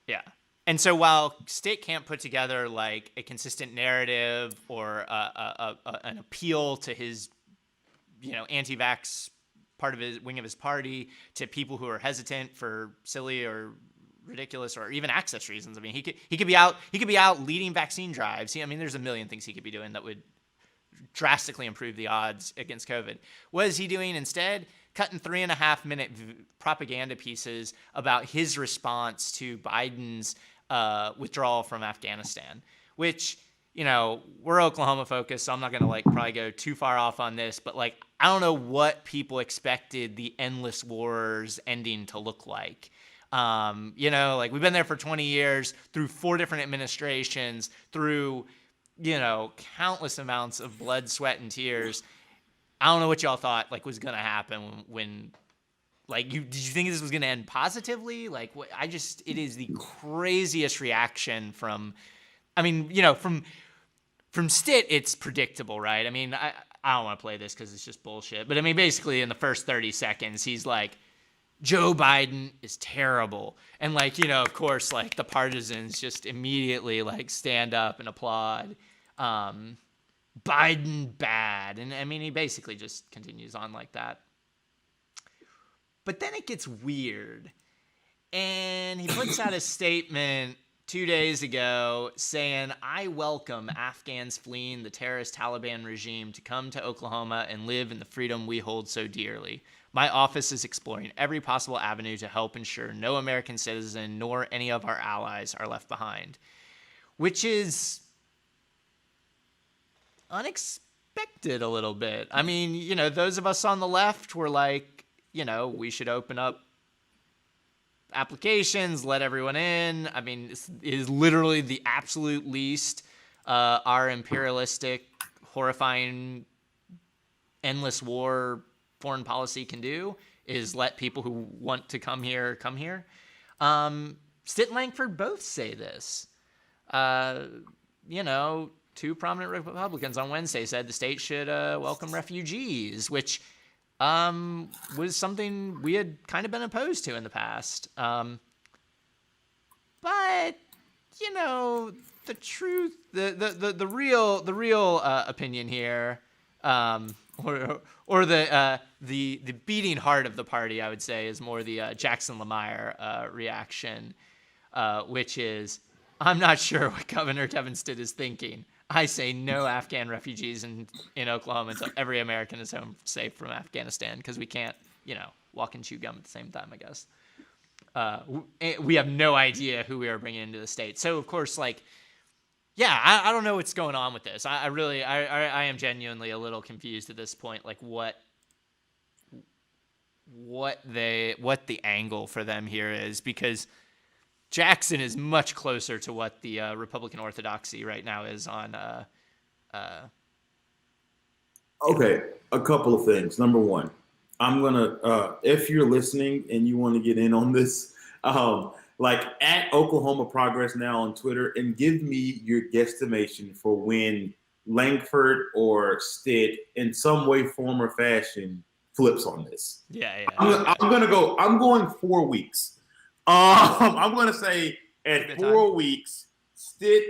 Yeah. And so while Stitt can't put together like a consistent narrative or an appeal to his, anti-vax part of his wing of his party, to people who are hesitant for silly or ridiculous or even access reasons. I mean, he could be out leading vaccine drives. There's a million things he could be doing that would drastically improve the odds against COVID. What is he doing instead? Cutting 3.5-minute propaganda pieces about his response to Biden's withdrawal from Afghanistan, which, we're Oklahoma focused, so I'm not going to probably go too far off on this, but I don't know what people expected the endless wars ending to look like. We've been there for 20 years through 4 different administrations, through, countless amounts of blood, sweat, and tears. I don't know what y'all thought was going to happen when did you think this was going to end positively? It is the craziest reaction from Stitt. It's predictable, right? I don't want to play this because it's just bullshit. But basically in the first 30 seconds, he's like, Joe Biden is terrible. And of course, the partisans just immediately stand up and applaud. Biden bad. And he basically just continues on like that. But then it gets weird. And he puts out a statement 2 days ago saying, I welcome Afghans fleeing the terrorist Taliban regime to come to Oklahoma and live in the freedom we hold so dearly. My office is exploring every possible avenue to help ensure no American citizen nor any of our allies are left behind. Which is unexpected a little bit. Those of us on the left were like, we should open up applications, let everyone in. It is literally the absolute least our imperialistic, horrifying, endless war foreign policy can do is let people who want to come here come here. Stitt and Lankford both say this. 2 prominent Republicans on Wednesday said the state should welcome refugees, which was something we had kind of been opposed to in the past. But the truth, the real opinion here, or the beating heart of the party, I would say, is more the Jackson Lamire reaction, which is, I'm not sure what Governor Kevin Stitt is thinking. I say no Afghan refugees in Oklahoma until every American is home safe from Afghanistan, because we can't, walk and chew gum at the same time, I guess. We have no idea who we are bringing into the state. So, of course, I don't know what's going on with this. I am genuinely a little confused at this point, what the angle for them here is, because Jackson is much closer to what the Republican orthodoxy right now is on. Okay, a couple of things. Number one, I'm gonna, if you're listening and you want to get in on this, at Oklahoma Progress Now on Twitter, and give me your guesstimation for when Lankford or Stitt, in some way, form, or fashion, flips on this. Yeah. I'm going 4 weeks. I'm going to say at 4 weeks, Stitt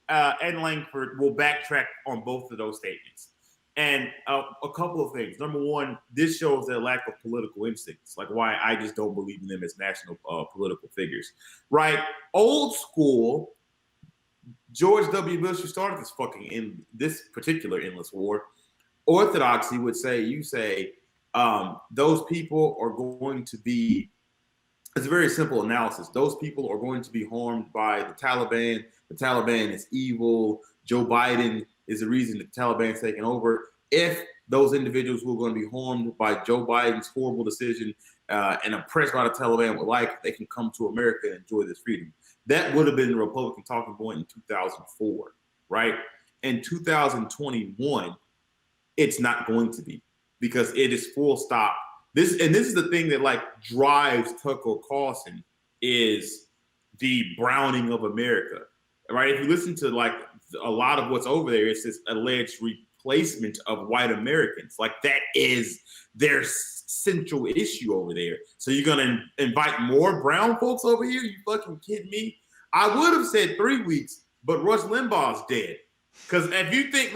and Lankford will backtrack on both of those statements. And a couple of things. Number one, this shows their lack of political instincts, why I just don't believe in them as national political figures. Right? Old school, George W. Bush, who started this particular endless war, orthodoxy would say, those people are going to be. It's a very simple analysis. Those people are going to be harmed by the Taliban. The Taliban is evil. Joe Biden is the reason the Taliban is taking over. If those individuals who are going to be harmed by Joe Biden's horrible decision and oppressed by the Taliban would they can come to America and enjoy this freedom. That would have been the Republican talking point in 2004, right? In 2021, it's not going to be, because it is full stop. This is the thing that drives Tucker Carlson, is the browning of America, right? If you listen to a lot of what's over there, it's this alleged replacement of white Americans. Like that is their central issue over there. So you're gonna invite more brown folks over here? You fucking kidding me? I would have said 3 weeks, but Rush Limbaugh's dead. Because if you think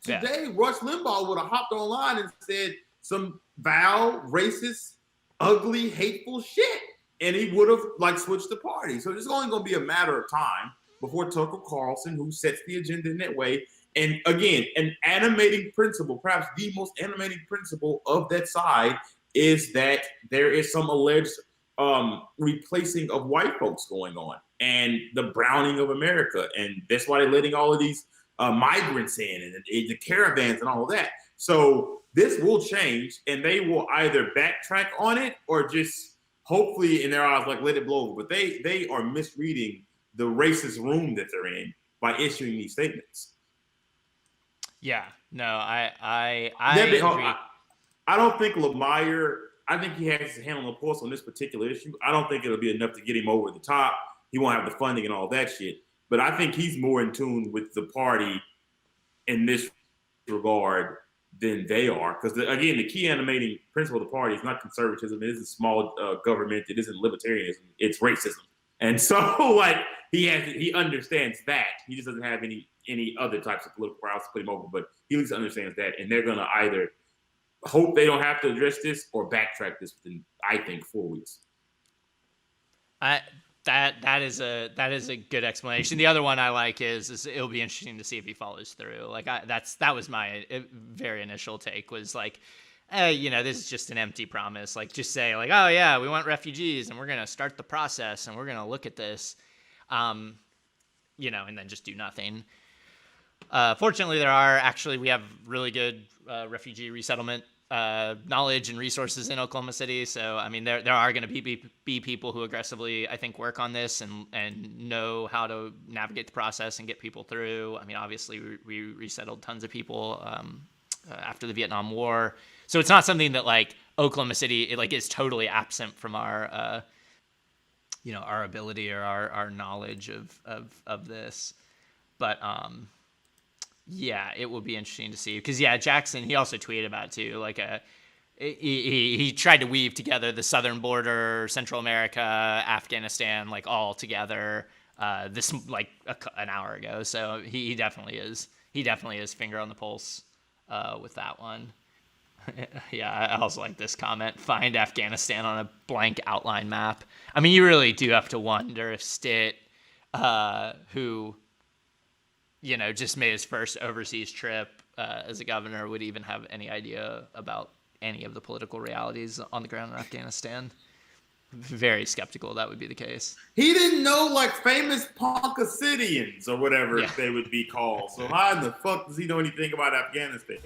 today, Rush Limbaugh would have hopped online and said some vile, racist, ugly, hateful shit, and he would have like switched the party. So it's only going to be a matter of time before Tucker Carlson, who sets the agenda in that way, and again, an animating principle, perhaps the most animating principle of that side, is that there is some alleged replacing of white folks going on and the browning of America. And that's why they're letting all of these migrants in and the caravans and all of that. So this will change, and they will either backtrack on it or just hopefully in their eyes, like let it blow over. But they are misreading the racist room that they're in by issuing these statements. Yeah, no, I agree. I don't think Lemire, I think he has his hand on the pulse on this particular issue. I don't think it'll be enough to get him over the top. He won't have the funding and all that shit. But I think he's more in tune with the party in this regard than they are. Because, again, the key animating principle of the party is not conservatism. It isn't small government. It isn't libertarianism. It's racism. And so, like, he understands that. He just doesn't have any other types of political prowess to put him over. But he at least understands that. And they're going to either hope they don't have to address this or backtrack this within, I think, 4 weeks. That is a good explanation. The other one I like is it'll be interesting to see if he follows through. Like that was my very initial take, was like, this is just an empty promise. Like just say like, oh yeah, we want refugees and we're gonna start the process and we're gonna look at this, and then just do nothing. Fortunately, we have really good refugee resettlement knowledge and resources in Oklahoma City. So, I mean, there are going to be people who aggressively, I think, work on this and know how to navigate the process and get people through. I mean, obviously, we resettled tons of people after the Vietnam War. So it's not something that, like, Oklahoma City, is totally absent from our, our ability or our knowledge of this. But, yeah, it will be interesting to see because Jackson, he also tweeted about it too. Like he tried to weave together the southern border, Central America, Afghanistan, like all together. This like an hour ago, so he definitely is finger on the pulse with that one. Yeah, I also like this comment: find Afghanistan on a blank outline map. I mean, you really do have to wonder if Stitt, who just made his first overseas trip as a governor, would even have any idea about any of the political realities on the ground in Afghanistan. Very skeptical that would be the case. He didn't know like famous Ponkacidians or whatever they would be called. So how in the fuck does he know anything about Afghanistan?